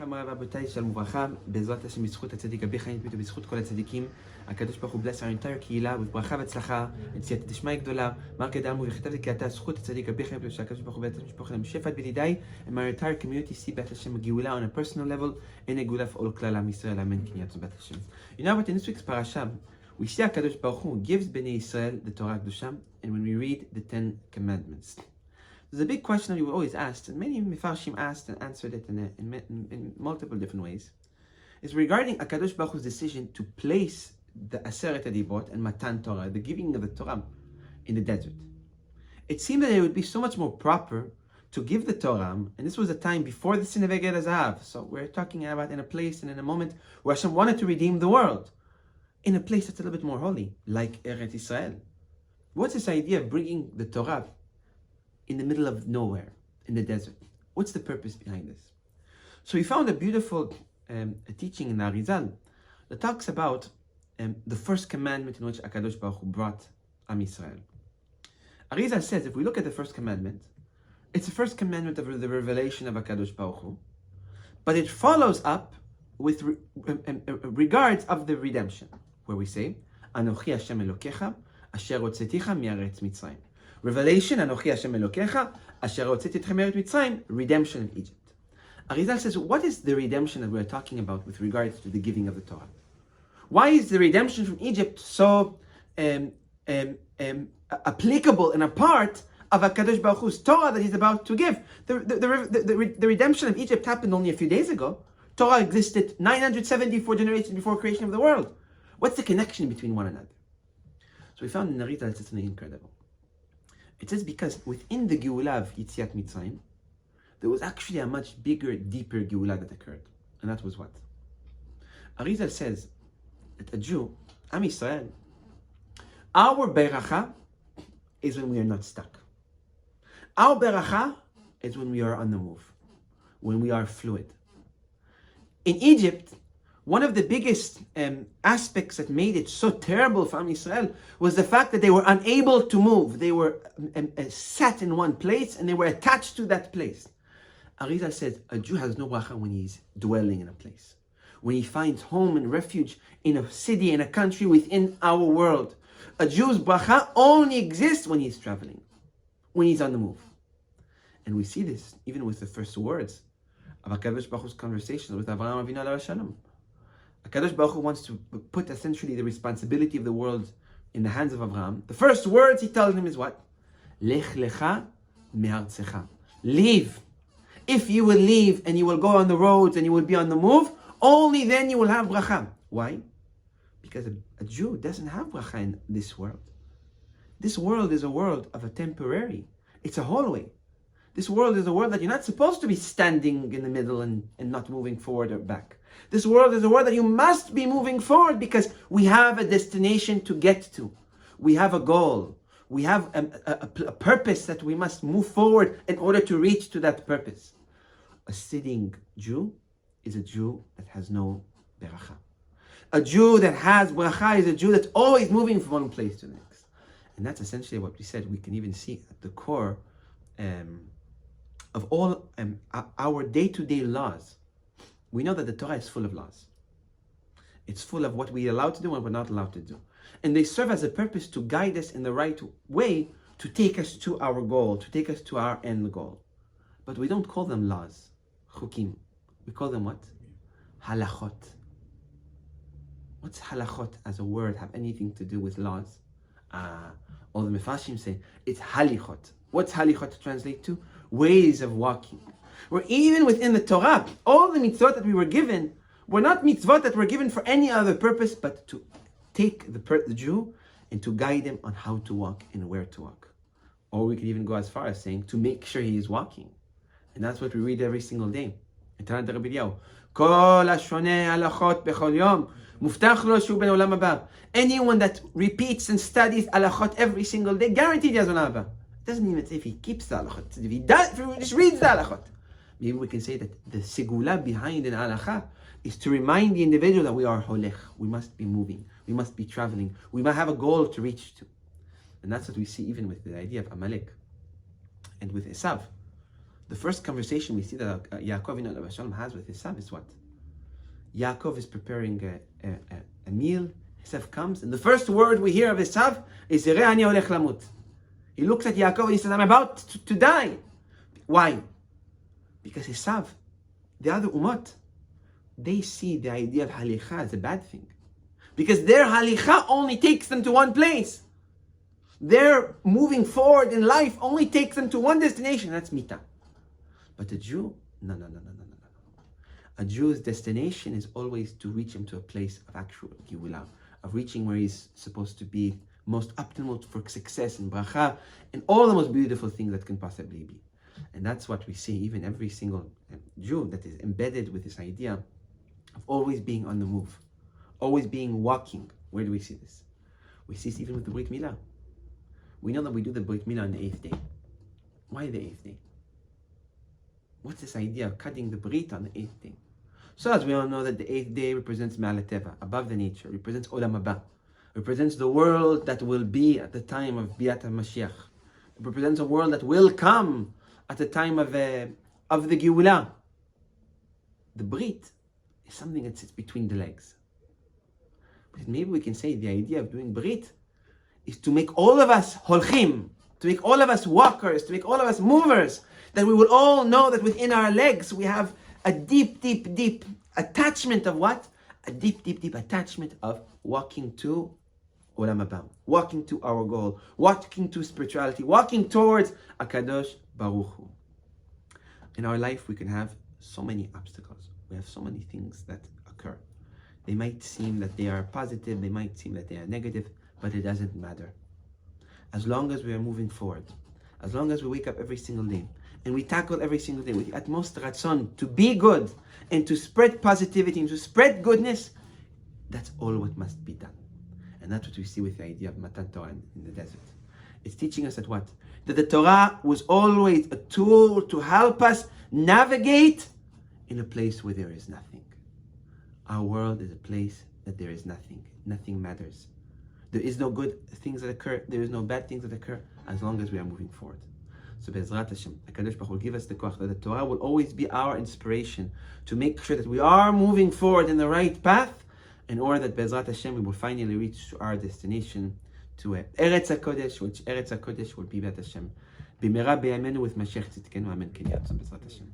מוריי ורבותיי, שלום וברכה, בעזרת השם בזכות הצדיק רבי פינטו ובזכות כל הצדיקים, הקדוש ברוך הוא bless our entire קהילה וברכה והצלחה, יציאת דשמיא גדולה, מר קדמו וכתב לקראתה זכות הצדיק רבי פינטו שהקדוש ברוך הוא בעצם משפחה להם שפע בדידיי, and my entire community see בת השם גאולה on a personal level, and a גאולה for all כלל עם ישראל, אמן כן ירצו בת השם. You know what, in this week's Parasha, we see הקדוש ברוך הוא gives בני ישראל the Torah הקדושה, and when we read the 10 commandments. There's a big question that we were always asked, and many Mefarshim asked and answered it in multiple different ways, is regarding HaKadosh Baruch Hu's decision to place the Aseret HaDibot and Matan Torah, the giving of the Torah, in the desert. It seemed that it would be so much more proper to give the Torah, and this was a time before the sin of Eged HaZahav, so we're talking about in a place and in a moment where Hashem wanted to redeem the world, in a place that's a little bit more holy, like Eretz Israel. What's this idea of bringing the Torah in the middle of nowhere, in the desert? What's the purpose behind this? So we found a beautiful teaching in the Arizal that talks about the first commandment in which HaKadosh Baruch Hu brought Am Yisrael. Arizal says, if we look at the first commandment, it's the first commandment of the revelation of HaKadosh Baruch Hu, but it follows up with regards of the redemption, where we say, Anochi Hashem Elokecha, Asher Hotzeticha mi'aretz Mitzrayim. Revelation, Anochi Hashem Elokecha, Asher hotzeti etchem mi'aretz Mitzrayim, redemption of Egypt. Arizal says, what is the redemption that we're talking about with regards to the giving of the Torah? Why is the redemption from Egypt so applicable and a part of HaKadosh Baruch Hu's Torah that he's about to give? The redemption of Egypt happened only a few days ago. Torah existed 974 generations before creation of the world. What's the connection between one another? So we found in Arizal it's something incredible. It says because within the Geulah of Yetziat Mitzrayim, there was actually a much bigger, deeper Geulah that occurred. And that was what? Arizal says that a Jew, Am Yisrael, our beracha is when we are not stuck. Our beracha is when we are on the move, when we are fluid. In Egypt, one of the biggest aspects that made it so terrible for Am Yisrael was the fact that they were unable to move. They were sat in one place and they were attached to that place. Arizal says a Jew has no bracha when he's dwelling in a place, when he finds home and refuge in a city, in a country within our world. A Jew's bracha only exists when he's traveling, when he's on the move. And we see this even with the first words of HaKadosh Baruch Hu's conversation with Avraham Avinu alav shalom. HaKadosh Baruch Hu wants to put essentially the responsibility of the world in the hands of Avraham. The first words he tells him is what? Lech lecha me'artzecha. Leave. If you will leave and you will go on the roads and you will be on the move, only then you will have bracha. Why? Because a Jew doesn't have bracha in this world. This world is a world of a temporary. It's a hallway. This world is a world that you're not supposed to be standing in the middle and not moving forward or back. This world is a world that you must be moving forward because we have a destination to get to. We have a goal. We have a purpose that we must move forward in order to reach to that purpose. A sitting Jew is a Jew that has no beracha. A Jew that has bracha is a Jew that's always moving from one place to the next. And that's essentially what we said. We can even see at the core of all our day-to-day laws. We know that the Torah is full of laws. It's full of what we're allowed to do and what we're not allowed to do. And they serve as a purpose to guide us in the right way to take us to our goal, to take us to our end goal. But we don't call them laws, chukim. We call them what? Halachot. What's halachot as a word have anything to do with laws? All the Mefarshim say it's halichot. What's halichot translate to? Ways of walking. Where even within the Torah, all the mitzvot that we were given were not mitzvot that were given for any other purpose, but to take the Jew and to guide him on how to walk and where to walk. Or we could even go as far as saying to make sure he is walking. And that's what we read every single day. In Torah Rabbi Pinto, Kol hashoneh halachot bechol yom, muftach lo shu ben olam haba. Anyone that repeats and studies halachot every single day, guaranteed he has olam haba. It doesn't even say if he keeps the halachot. If he just reads the halachot. Maybe we can say that the segula behind an halacha is to remind the individual that we are holech. We must be moving. We must be traveling. We must have a goal to reach to. And that's what we see even with the idea of Amalek and with Esav. The first conversation we see that Yaakov Avinu Shalom has with his son is what? Yaakov is preparing a meal. Esav comes, and the first word we hear of Esav is "Rei ani holech lamut." He looks at Yaakov and he says, "I'm about to die." Why? Because Esav, the other ummot, they see the idea of halicha as a bad thing, because their halicha only takes them to one place. Their moving forward in life only takes them to one destination. That's mita. But a Jew, no. A Jew's destination is always to reach him to a place of actual Geulah, of reaching where he's supposed to be most optimal for success and bracha, and all the most beautiful things that can possibly be. And that's what we see, even every single Jew that is embedded with this idea of always being on the move, always being walking. Where do we see this? We see this even with the Brit Milah. We know that we do the Brit Milah on the 8th day. Why the 8th day? What's this idea of cutting the Brit on the 8th day? So as we all know that the 8th day represents Ma'al Teva, above the nature, represents Olam Haba, represents the world that will be at the time of Biat HaMashiach. It represents a world that will come at the time of the Geulah. The Brit is something that sits between the legs. But maybe we can say the idea of doing Brit is to make all of us holchim, to make all of us walkers, to make all of us movers, that we will all know that within our legs we have a deep attachment of what? A deep attachment of walking to Olam Haba, walking to our goal, walking to spirituality, walking towards HaKadosh Baruch Hu. In our life we can have so many obstacles. We have so many things that occur. They might seem that they are positive, they might seem that they are negative, but it doesn't matter. As long as we are moving forward, as long as we wake up every single day, and we tackle every single day with the utmost ratzon to be good and to spread positivity and to spread goodness, that's all what must be done. And that's what we see with the idea of Matan Torah in the desert. It's teaching us that what? That the Torah was always a tool to help us navigate in a place where there is nothing. Our world is a place that there is nothing. Nothing matters. There is no good things that occur. There is no bad things that occur as long as we are moving forward. So Be'ezrat Hashem, HaKadosh Baruch Hu will give us the koach that the Torah will always be our inspiration to make sure that we are moving forward in the right path, in order that Be'ezrat Hashem we will finally reach to our destination, to Eretz HaKodesh, which Eretz HaKodesh will be Be'ezrat Hashem. B'mera b'yamenu with Mashiach Tzidkenu, Amen. Be'ezrat Hashem.